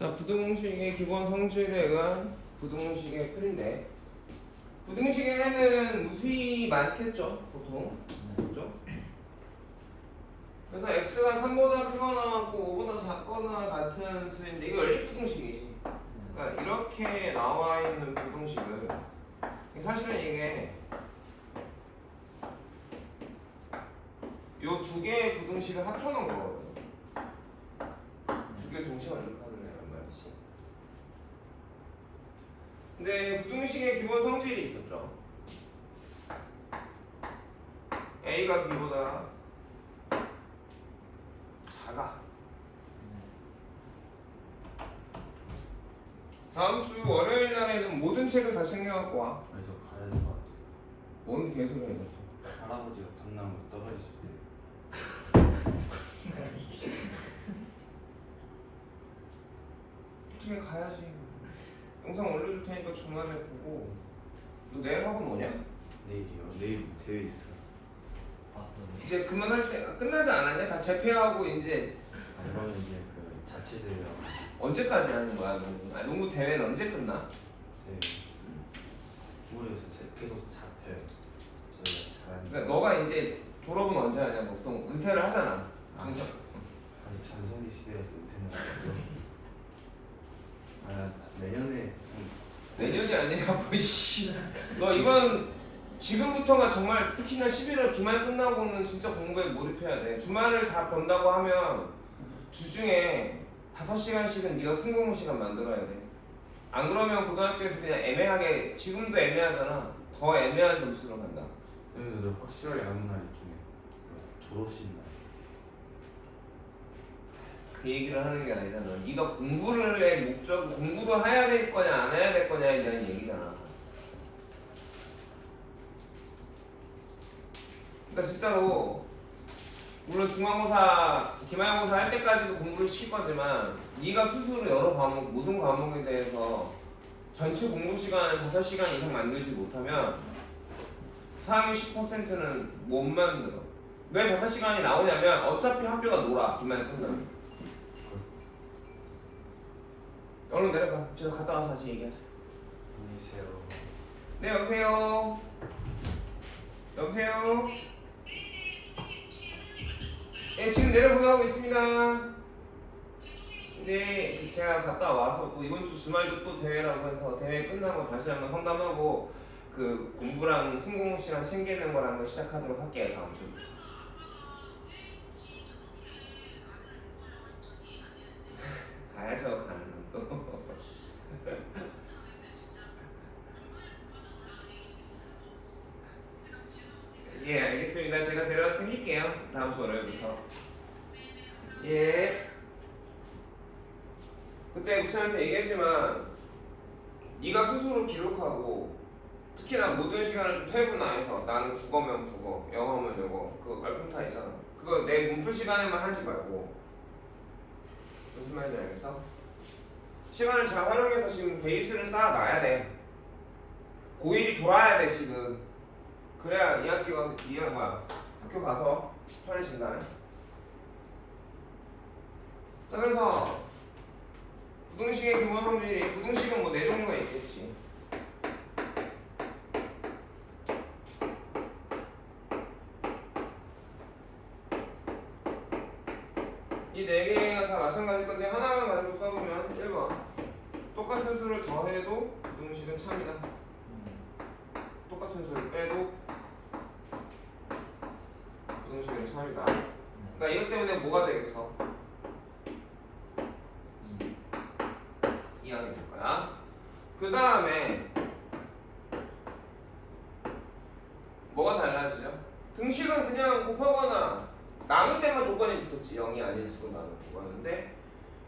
자, 부등식의 기본 성질에 의한 부등식의 풀인데, 부등식에는 무수히 많겠죠, 보통. 그죠? 그래서 x가 3보다 크거나 5보다 작거나 같은 수인데, 이거 연립부등식이지. 그러니까 이렇게 나와 있는 부등식을, 사실은 이게 요 두 개의 부등식을 합쳐놓은 거거든. 두 개를 동시에 연립하는 애란 말이지. 근데 부등식의 기본 성질이 있었죠. a가 b보다 작아. 다음 주 월요일 날에는 모든 책을 다 챙겨갖고 와. 아니 저 가야 될 것 같아. 뭔 개소리야 이거. 할아버지가 감나무 떨어지실 때. 어떻게 가야지. 영상 올려줄 테니까 주말에 보고. 너 내일 학원 오냐? 내일이요. 내일 대회 있어. 이제 그만할 때 끝나지 않았냐? 다 재패하고 이제 이거는 이제 그 자체 대회요. 언제까지 하는 거야? 농구 대회는 언제 끝나? 네. 모르겠어요. 계속 잡혀요. 저희가 잘하는. 그러니까 너가 이제 졸업은 언제 하냐? 보통 은퇴를 하잖아. 아직 전성기 시대라서 은퇴는 안 했고. 내년에 내년이 아니라 뭐씨. 너 이번 지금부터가 정말 특히나 11월 기말 끝나고는 진짜 공부에 몰입해야 돼. 주말을 다 번다고 하면 주중에 5시간씩은 네가 승공무 시간 만들어야 돼. 안 그러면 고등학교에서 그냥 애매하게, 지금도 애매하잖아. 더 애매한 점수로 간다. 저 확실하게 아는 날 있긴 해. 졸업식 날. 그 얘기를 하는 게 아니잖아. 네가 공부를 해 목적, 공부를 해야 될 거냐 안 해야 될 거냐에 대한 얘기잖아. 그러니까 진짜로 물론 중간고사, 기말고사 할 때까지도 공부를 시킬 거지만 네가 스스로 여러 과목, 모든 과목에 대해서 전체 공부 시간을 5시간 이상 만들지 못하면 상위 10%는 못 만들어. 왜 5시간이 나오냐면 어차피 학교가 놀아, 기말 끝나면. 얼른 내려가. 저 갔다 와서 다시 얘기하자. 안녕히 계세요. 네, 여보세요. 여보세요. 네, 지금 내려보내고 있습니다. 네, 제가 갔다 와서 또 이번 주 주말도 또 대회라고 해서 대회 끝나고 다시 한번 상담하고 그 공부랑 승공우 씨랑 챙기는 거랑 한번 시작하도록 할게요, 다음 주부터. 가야죠, 가는 건 또. 예, 알겠습니다. 제가 데려와서 챙길게요. 다음 주 월요일부터. 예. 그때 우찬한테 얘기했지만 네가 스스로 기록하고 특히나 모든 시간을 좀 세분화해서 나는 국어면 국어, 영어면 영어, 그 말품타 있잖아. 그거 내 몸풀 시간에만 하지 말고. 무슨 말인지 알겠어? 시간을 잘 활용해서 지금 베이스를 쌓아놔야 돼. 고1이 돌아야 돼 지금. 그래야 학교 가서 편해진다네. 자, 그래서 부등식의 기본 성질이, 부등식은 뭐 4종류가 있겠지. 이 4개가 다 마찬가지일 건데 하나만 가지고 써보면 1번 똑같은 수를 더해도 부등식은 참이다. 똑같은 수를 빼도 부등식은 참이다. 그러니까 이것 때문에 뭐가 되겠어? 이항이 될 거야. 그 다음에 뭐가 달라지죠? 등식은 그냥 곱하거나 나눌 때만 조건이 붙었지. 0이 아닌 수로 나누고 하는데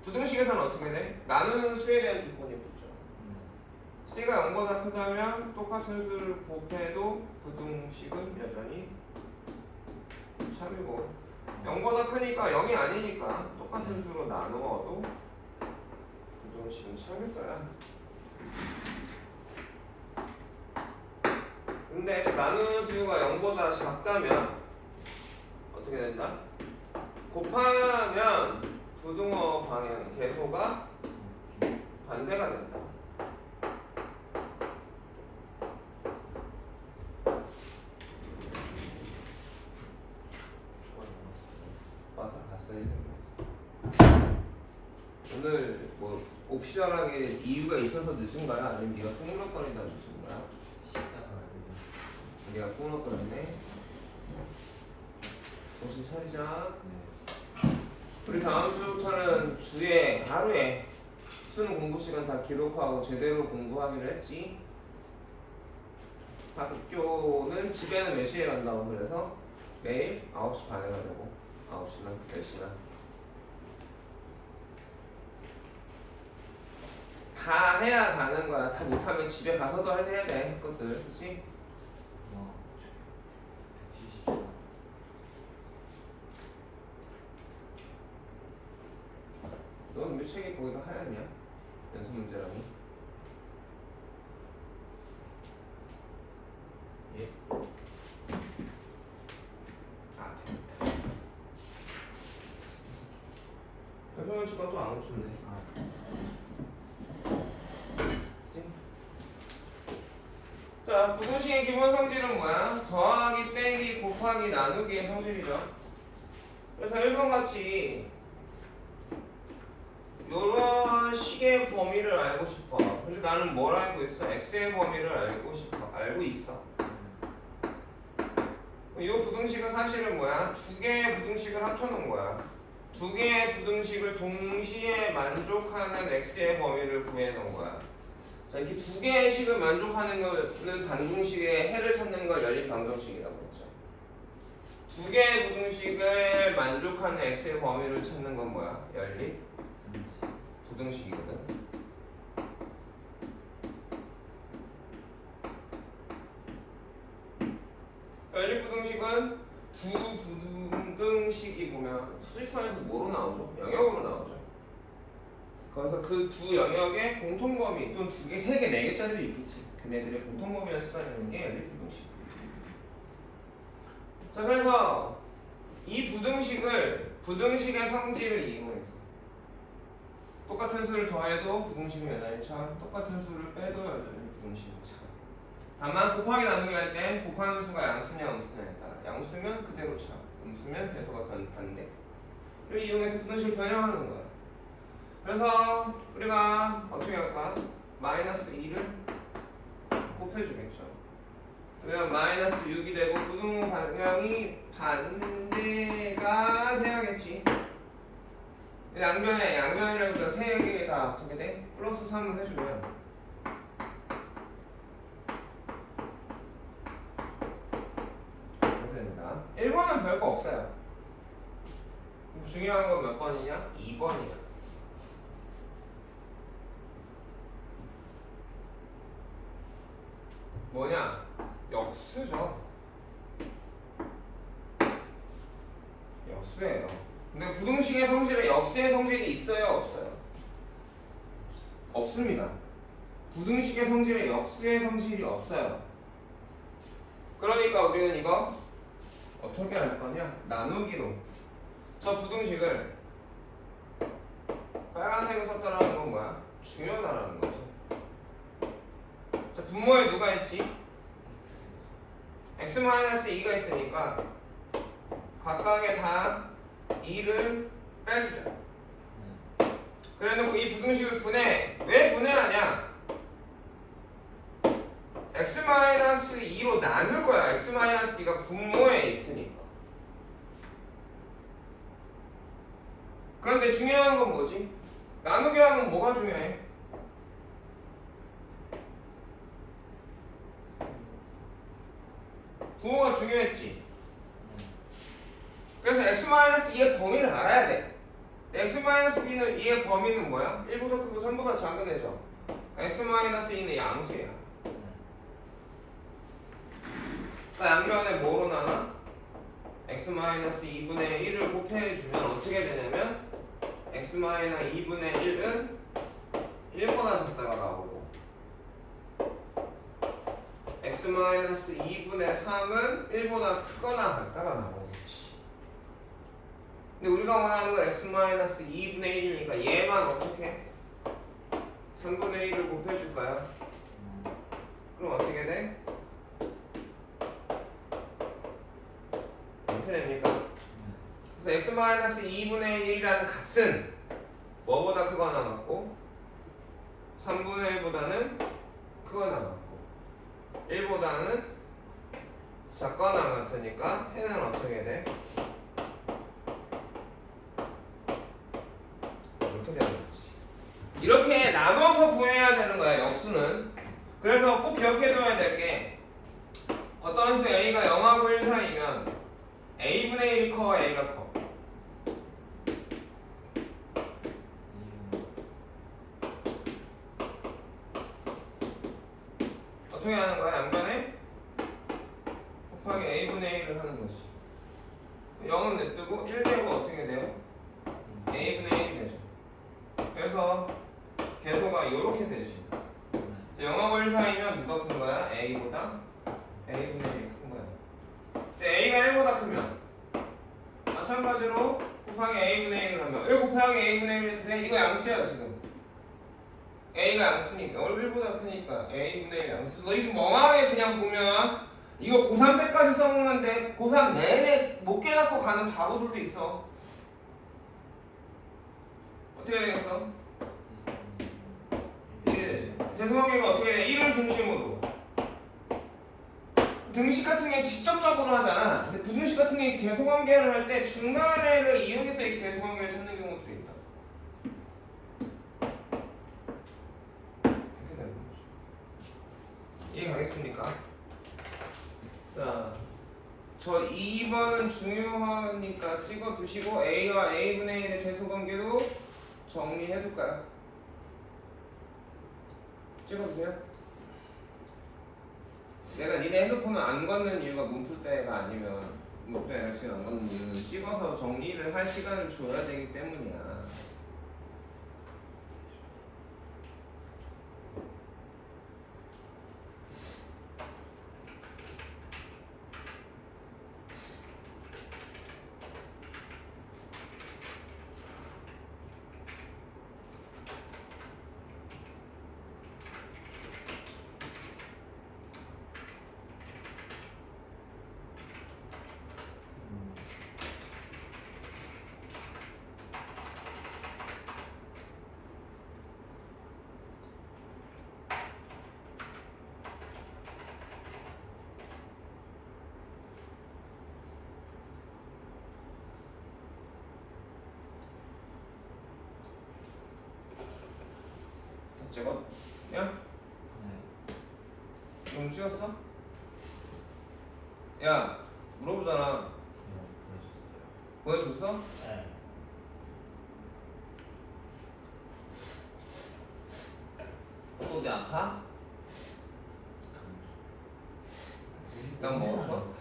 부등식에서는 어떻게 돼? 나누는 수에 대한 조건이 붙죠. C가 0보다 크다면 똑같은 수를 곱해도 부등식은 여전히 참이고 0보다 크니까 0이 아니니까 똑같은 수로 나누어도 부등식은 참일 거야. 근데 저 나누는 수가 0보다 작다면 어떻게 된다? 곱하면 부등호 방향, 계소가 반대가 된다. 초반 나왔어요. 맞다, 갔어야 오늘 뭐 옵션하게 이유가 있어서 늦은 거야? 아니면 네가 꽁럭거리다 늦은 거야? 쉬다가 늦었어요. 네가 꽁럭거렸네. 정신 차리자. 네. 우리 다음 주부터는 주에 하루에 수능 공부 시간 다 기록하고 제대로 공부하기로 했지. 학교는 집에는 몇 시에 간다고 그래서 매일 9시 반에 가려고. 9시나 10시나 다 해야 가는 거야. 다 못하면 집에 가서도 해야 돼. 것들 그치? 와, 170초. 넌 왜 책이 거기가 하얗냐? 연습 문제라니. 예? 아, 됐다. 발표문 시간 또 안 고쳤네. 아, 그치? 자, 부등식의 기본 성질은 뭐야? 더하기, 빼기, 곱하기, 나누기의 성질이죠. 그래서 1번 같이 요런 식의 범위를 알고 싶어. 근데 나는 뭘 알고 있어? x의 범위를 알고 싶어. 알고 있어. 이 부등식은 사실은 뭐야? 두 개의 부등식을 합쳐놓은 거야. 두 개의 부등식을 동시에 만족하는 x의 범위를 구해놓은 거야. 자, 이렇게 두 개의 식을 만족하는 거는 반등식의 해를 찾는 걸 연립방정식이라고 했죠. 두 개의 부등식을 만족하는 x의 범위를 찾는 건 뭐야? 연립 부등식이거든. 연립부등식은 두 부등식이 보면 수직선에서 뭐로 나오죠? 영역으로 나오죠. 그래서 그 두 영역의 공통범위 또는 두 개, 세 개, 네 개짜리도 있겠지. 걔네들의 공통범위를 찾아내는 게 연립부등식. 자, 그래서 이 부등식의 성질을 이용해서 똑같은 수를 더해도 부등식은 여전히 참, 똑같은 수를 빼도 여전히 부등식이 참. 다만 곱하기 나누기 할 땐 곱하는 수가 양수냐 음수냐에 따라 양수면 그대로 참, 음수면 배수가 반대. 를 이용해서 부등식을 변형하는 거야. 그래서 우리가 어떻게 할까? 마이너스 2를 곱해주겠죠. 그러면 마이너스 6이 되고 부등 방향이 반대가 돼야겠지. 양변이라고 세 개가 어떻게 돼? 플러스 3을 해주면 이렇게 됩니다. 1번은 별거 없어요. 중요한 건 몇 번이냐? 2번이야. 뭐냐? 역수죠. 역수예요. 근데 부등식의 성질에 역수의 성질이 있어요, 없어요? 없습니다. 부등식의 성질에 역수의 성질이 없어요. 그러니까 우리는 이거 어떻게 할 거냐? 나누기로. 저 부등식을 빨간색을 썼다라는 건 뭐야? 중요하다라는 거죠. 자, 분모에 누가 있지? x-2가 있으니까 각각의 다 2를 빼주자. 그래놓고 이 부등식을 분해. 왜 분해하냐? x-2로 나눌 거야. x-2가 분모에 있으니까. 그런데 중요한 건 뭐지? 나누기 하면 뭐가 중요해? 부호가 중요했지. 그래서 x-2의 범위를 알아야 돼. x-b는 2의 범위는 뭐야? 1보다 크고 3보다 작은 애죠. x-2는 양수야. 양변에 뭐로 나눠? x-2분의 1을 곱해주면 어떻게 되냐면 x-2분의 1은 1보다 작다가 나오고 x-2분의 3은 1보다 크거나 같다가 나오겠지. 근데 우리가 원하는 건 x-2분의 1이니까 얘만 어떻게? 3보다 어떻게 돼? 이렇게 됩니까? 그래서 x-2분의 1이라는 값은 뭐보다 크거나 같고 3분의 1보다는 크거나 같고 1보다는 작거나 같으니까 해는 어떻게 돼? 이렇게 되는 거지. 이렇게 나눠서 구해야 되는 거야, 역수는. 그래서 꼭 기억해둬야 될 게 어떤 수 a가 0하고 1 사이면 a분의 1이 커, a가 커? 어떻게 하는 거야? 양변에 곱하기 a분의 1을 하는 거지. 0은 냅두고 1 되고 어떻게 돼요? a분의 1이 되죠. 그래서 계소가 이렇게 되지. 0하고 1 사이면 누가 큰 거야? a보다 a분의 1이 큰 거야. 근데 a가 1보다 크면 마찬가지로 곱하기 a분의 1을 하면 1 곱하기 a분의 1인데 이거 양수야 지금. a가 양수니까 1보다 크니까 a분의 1 양수. 너희 지금 멍하게 그냥 보면 이거 고3 때까지 써먹는데 고3 내내 못 깨닫고 가는 바보들도 있어. 어떻게 되겠어? 이렇게 되지. 대소관계가 어떻게 돼? 1을 중심으로 등식 같은 게 직접적으로 하잖아. 근데 부등식 같은 게 계소관계를 할 때 중간에를 이용해서 이 계소관계를 찾는 경우도 있다. 이렇게 되는 거죠. 이해 가겠습니까? 자, 저 2번은 중요하니까 찍어 두시고 a와 a분의 1의 계소관계도 정리해 둘까요? 찍어주세요. 내가 니네 핸드폰을 안 걷는 이유가 문풀 때가 아니면 목표 내가 지금 안 걷는 이유는 찍어서 정리를 할 시간을 줘야 되기 때문이야. 찍었냐? 용 찍었어? 야 물어보잖아. 보여줬어? 네. 어디 아파? 약 먹었어?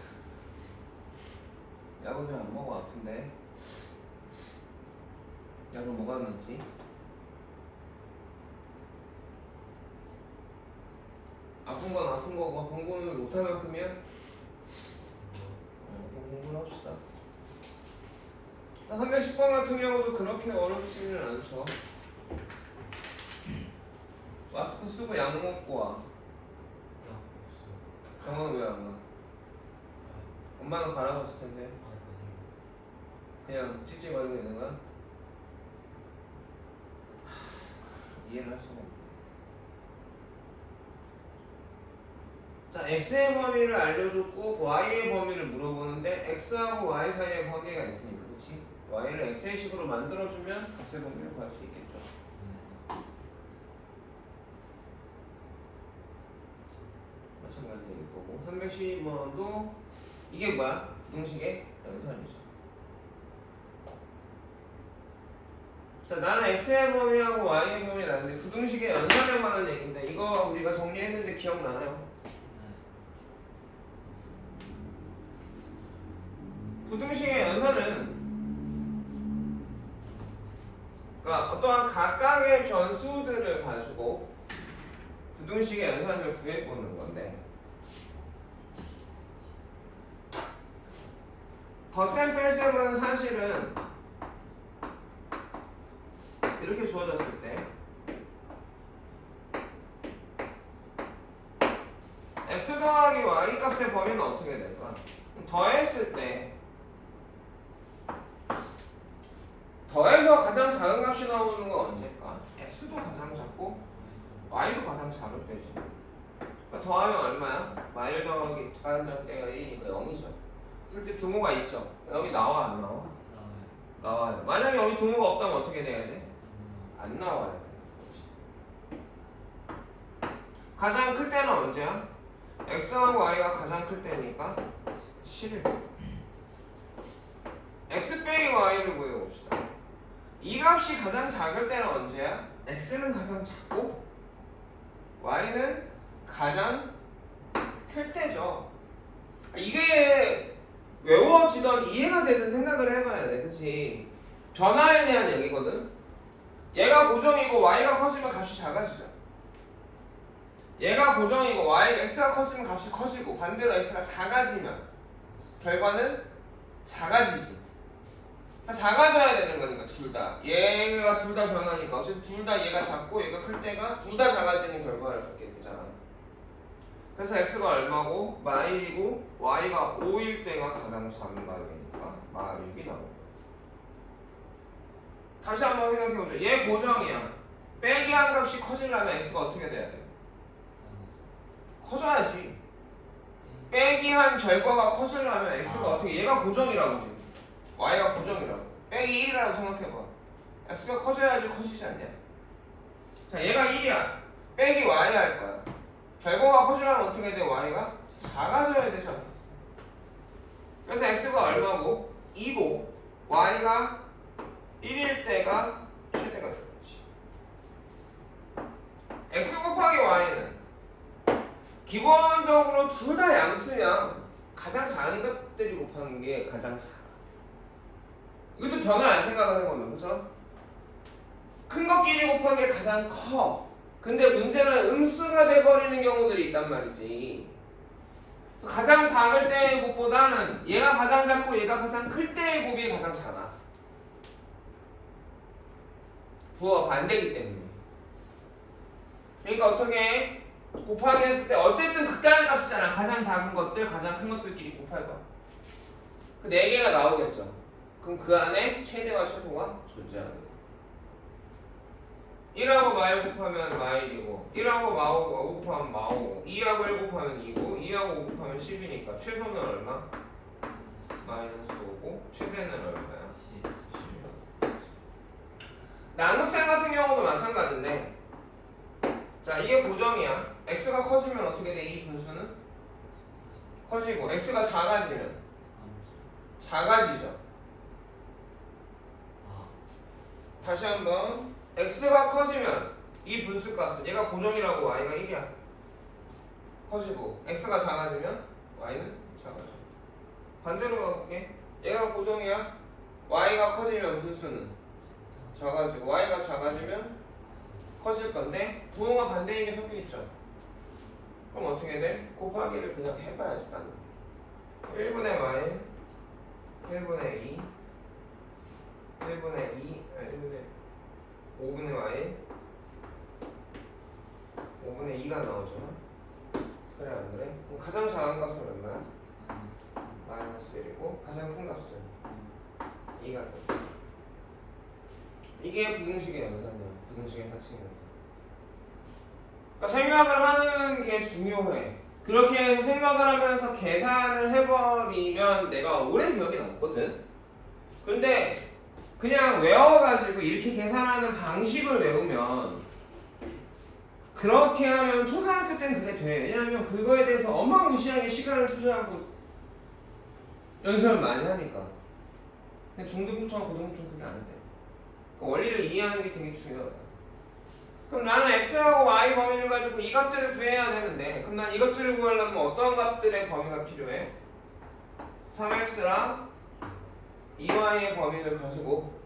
약은 왜 안 먹어? 아픈데. 약을 뭐가 넣었지? 아픈 건 아픈 거고 공부는 못할 만큼이야? 공부를 합시다. 310번 같은 경우도 그렇게 어렵지는 않죠. 마스크 쓰고 약 먹고 와. 병원 왜 안 가? 엄마는 가라고 했을 텐데. 그냥 찝찝거리고 있는 거야? 이해를 할 수가 없네. 자, x의 범위를 알려줬고 y의 범위를 물어보는데 x하고 y 사이에 관계가 있으니까, 그렇지? y를 x의 식으로 만들어주면 값의 범위를 구할 수 있겠죠. 마찬가지일 거고 312번도 이게 뭐야? 부등식의 연산이죠. 자, 나는 x의 범위하고 y의 범위 나는데 부등식의 연산에 관한 얘기인데 이거 우리가 정리했는데 기억나나요? 부등식의 연산은 그러니까 어떠한 각각의 변수들을 가지고 부등식의 연산을 구해보는 건데 덧셈 뺄셈은 사실은 이렇게 주어졌을 때 x 더하기 y 값의 범위는 어떻게 될까? 더했을 때 더해서 가장 작은 값이 나오는 건 언제일까? x도 가장 작고 y도 가장 작을 때지. 그러니까 더하면 얼마야? y 더하기 가장 작을 때가 1이니까 0이죠. 실제 등호가 있죠. 여기 나와 안 나와? 나와요. 만약에 여기 등호가 없다면 어떻게 돼야 돼? 안 나와야 돼. 가장 클 때는 언제야? x하고 y가 가장 클 때니까 7일. x 빼기 y를 구해봅시다. 이 값이 가장 작을 때는 언제야? x는 가장 작고 y는 가장 클 때죠. 이게 외워지던 이해가 되는 생각을 해봐야 돼. 그치? 변화에 대한 얘기거든. 얘가 고정이고 y가 커지면 값이 작아지죠. 얘가 고정이고 x가 커지면 값이 커지고 반대로 x가 작아지면 결과는 작아지지. 작아져야 되는 거니까 둘 다. 얘가 둘 다 변하니까 어쨌든 둘 다 얘가 작고 얘가 클 때가 둘 다 작아지는 결과를 갖게 되잖아. 그래서 x가 얼마고 마일이고 y가 5일 때가 가장 작은 가격이니까 마일이 나오고. 다시 한번 생각해보자. 얘 고정이야. 빼기 한 값이 커지려면 x가 어떻게 돼야 돼? 커져야지. 빼기 한 결과가 커지려면 x가 어떻게, 얘가 고정이라고 지금 y가 고정이라고 빼기 1이라고 생각해봐. x가 커져야지 커지지 않냐? 자, 얘가 1이야. 빼기 y 할 거야. 결과가 커지려면 어떻게 돼? y가 작아져야 되지 않겠어? 그래서 x가 얼마고? 2고 y가 1일 때가 최대가 되겠지. x 곱하기 y는 기본적으로 둘 다 양수면 가장 작은 것들이 곱하는 게 가장 작아. 이것도 변화 안 생각을 해보면, 그죠? 큰 것끼리 곱한 게 가장 커. 근데 문제는 음수가 돼버리는 경우들이 있단 말이지. 가장 작을 때의 곱보다는 얘가 가장 작고 얘가 가장 클 때의 곱이 가장 작아. 부호가 반대이기 때문에. 그러니까 어떻게 해? 곱하기 했을 때 어쨌든 극단의 값이잖아. 가장 작은 것들, 가장 큰 것들끼리 곱해봐. 그 4개가 나오겠죠. 그럼 그 안에 최대와 최소가 존재하는 거야. 1하고 마일 곱하면 마일이고 1하고 마오 곱하면 마오고 2하고 1 곱하면 2고 2하고 5 곱하면 10이니까 최소는 얼마? 마이너스 5고 최대는 얼마야? 10. 나눗셈 같은 경우도 마찬가지인데, 자, 이게 고정이야. x가 커지면 어떻게 돼? 이 분수는 커지고 x가 작아지면 작아지죠. 다시 한번 x가 커지면 이 분수 값은 얘가 고정이라고 y가 1이야. 커지고 x가 작아지면 y는 작아져. 반대로 가볼게. 얘가 고정이야. y가 커지면 분수는 작아지고 y가 작아지면 커질 건데 부호가 반대인 게 섞여 있죠. 그럼 어떻게 돼? 곱하기를 그냥 해봐야지. 나는 1분의 y 1분의 2 1분의 2 5분의 y 5분의 2가 나오잖아. 그래 안 그래? 그럼 가장 작은 값은 얼마야? 마이너스 1이고 가장 큰 값은 2가 돼. 이게 부등식의 연산이야. 부등식의 사칙이야. 그러니까 생각을 하는 게 중요해. 그렇게 해서 생각을 하면서 계산을 해버리면 내가 오래 기억이 남거든. 근데 그냥 외워가지고 이렇게 계산하는 방식을 외우면, 그렇게 하면 초등학교 때는 그게 돼. 왜냐면 그거에 대해서 어마무시하게 시간을 투자하고 연습을 많이 하니까. 근데 중등부터 고등부터 그게 안 돼. 그러니까 원리를 이해하는 게 되게 중요하다. 그럼 나는 x하고 y 범위를 가지고 이 값들을 구해야 되는데, 그럼 난 이것들을 구하려면 어떤 값들의 범위가 필요해? 3x랑 2y의 범위를 가지고,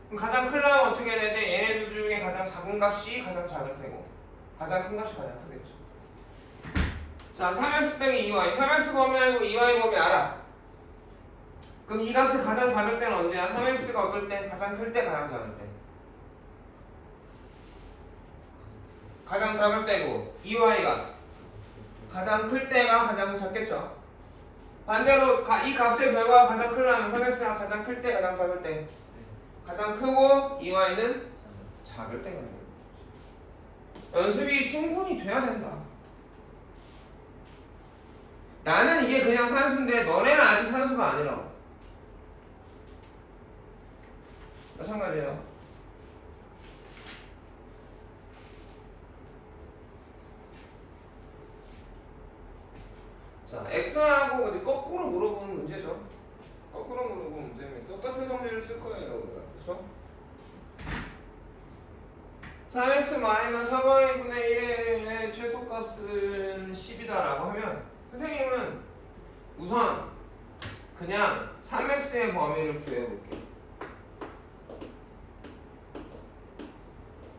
그럼 가장 크려면 어떻게 해야 돼? 얘네들 중에 가장 작은 값이 가장 작을 테고 가장 큰 값이 가장 크겠죠. 자, 3x 빼기 2y, 3x 범위 알고 2y 범위 알아. 그럼 이 값이 가장 작을 때는 언제야? 3x가 어떨 때? 가장 클 때, 가장 작을 때? 가장 작을 때고 2y가 가장 클 때가 가장 작겠죠. 반대로 이 값의 결과가 가장 크려면 3x가 가장 클 때 가장 작을 때 가장 크고 이 y는 작을 때가 돼요. 연습이 충분히 돼야 된다. 나는 이게 그냥 산수인데 너네는 아직 산수가 아니라고. 마찬가지예요. 자, x하고 어디 거꾸로 물어보는 문제죠. 거꾸로 물어보는 문제면 똑같은 성질을 쓸 거예요, 우리가. 그렇죠? 3x-3y분의 1의 최소값은 10이다라고 하면 선생님은 우선 그냥 3x의 범위를 구해볼게요.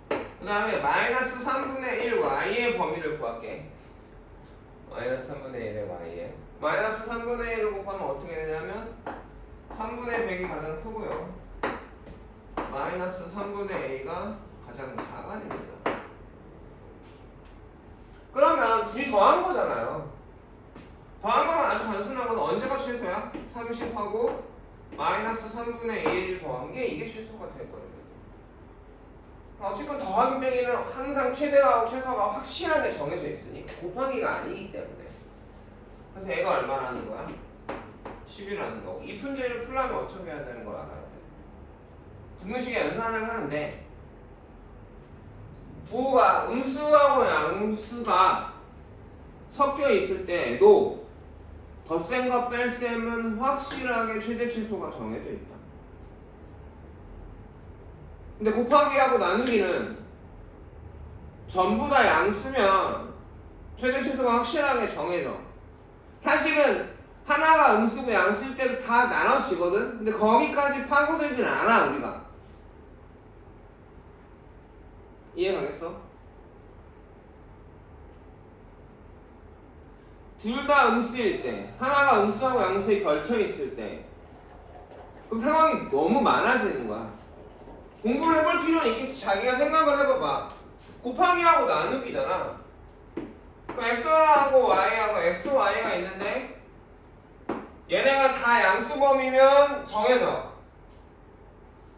그 다음에 마이너스 3분의 1 y의 범위를 구할게. 마이너스 3분의 1의 y에 마이너스 3분의 1을 곱하면 어떻게 되냐면 3분의 100이 가장 크고요. 마이너스 3분의 a가 가장 작아 됩니다. 그러면 둘이 더한 거잖아요. 더한 거면 아주 단순한 건 언제가 최소야? 30하고 마이너스 3분의 1 더한 게 이게 최소가 되거든요. 어쨌건 더하기 빼기는 항상 최대하고 최소가 확실하게 정해져 있으니까 곱하기가 아니기 때문에. 그래서 얘가 얼마라는 거야? 10이라는 거고. 이 문제를 풀려면 어떻게 해야 되는 걸 알아야 돼. 분문식의 연산을 하는데 부호가 음수하고 양수가 섞여 있을 때에도 덧셈과 뺄셈은 확실하게 최대 최소가 정해져 있다. 근데 곱하기하고 나누기는 전부 다 양수면 최대 최소가 확실하게 정해져. 사실은 하나가 음수고 양수일 때도 다 나눠지거든. 근데 거기까지 파고들진 않아 우리가. 이해가겠어? 둘 다 음수일 때, 하나가 음수하고 양수에 걸쳐 있을 때, 그럼 상황이 너무 많아지는 거야. 공부를 해볼 필요는 있겠지. 자기가 생각을 해봐봐. 곱하기하고 나누기잖아. 그럼 x하고 y하고 x, y가 있는데 얘네가 다 양수범위면 정해져.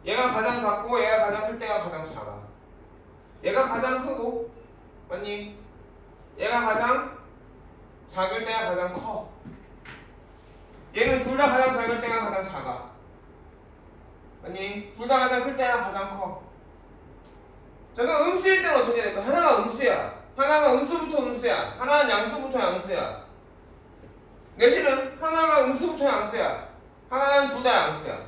얘가 가장 작고 얘가 가장 클 때가 가장 작아. 얘가 가장 크고, 맞니? 얘가 가장 작을 때가 가장 커. 얘는 둘 다 가장 작을 때가 가장 작아. 아니, 둘 다 가장 클 때가 가장 커. 자, 그럼 음수일 때는 어떻게 될까? 하나가 음수야. 하나가 음수부터 음수야. 하나는 양수부터 양수야. 내실은 하나가 음수부터 양수야. 하나는 둘 다 양수야.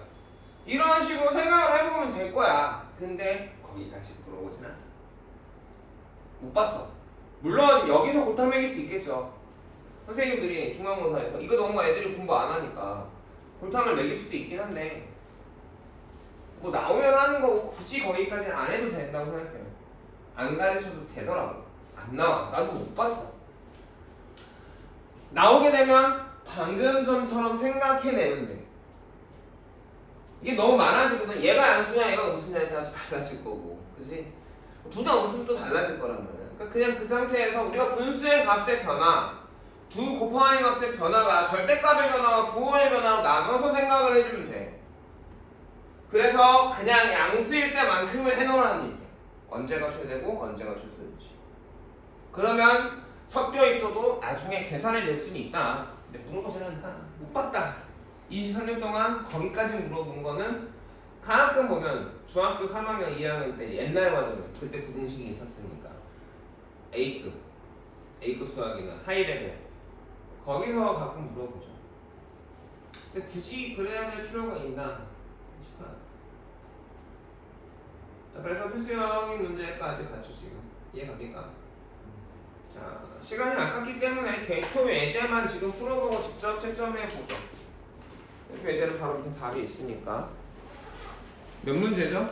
이런 식으로 생각을 해보면 될 거야. 근데 거기까지 물어보진 않아. 못 봤어. 물론 여기서 고탐 매길 수 있겠죠. 선생님들이 중간고사에서 이거 너무 애들이 공부 안 하니까 골탕을 매길 수도 있긴 한데 뭐 나오면 하는 거고 굳이 거기까지는 안 해도 된다고 생각해요. 안 가르쳐도 되더라고. 안 나와. 나도 못 봤어. 나오게 되면 방금 전처럼 생각해내면 돼. 이게 너무 많아지거든. 얘가 양수냐 얘가 음수냐에 따라 달라질 거고, 그지? 둘 다 음수면 또 달라질 거란 말이야. 그러니까 그냥 그 상태에서 우리가 분수의 값의 변화, 두 곱하기 값의 변화가 절대값의 변화와 부호의 변화로 나눠서 생각을 해주면 돼. 그래서 그냥 양수일 때만큼을 해놓으라는 얘기야. 언제가 최대고 언제가 최소인지. 그러면 섞여 있어도 나중에 계산해낼 수는 있다. 근데 물어보진 않다. 못 봤다. 23년 동안 거기까지 물어본 거는 가끔 보면 중학교 3학년 2학년 때 옛날 과정에서 그때 부등식이 있었으니까 A급 수학이나 하이레벨 거기서 가끔 물어보죠. 근데 굳이 그래야 될 필요가 있나 싶어요. 자, 그래서 필수형인 문제까지 갔죠. 지금 이해갑니까? 자, 시간이 아깝기 때문에 개표 예제만 지금 풀어보고 직접 채점해보죠. 개표 예제는 바로 밑에 답이 있으니까. 몇 문제죠?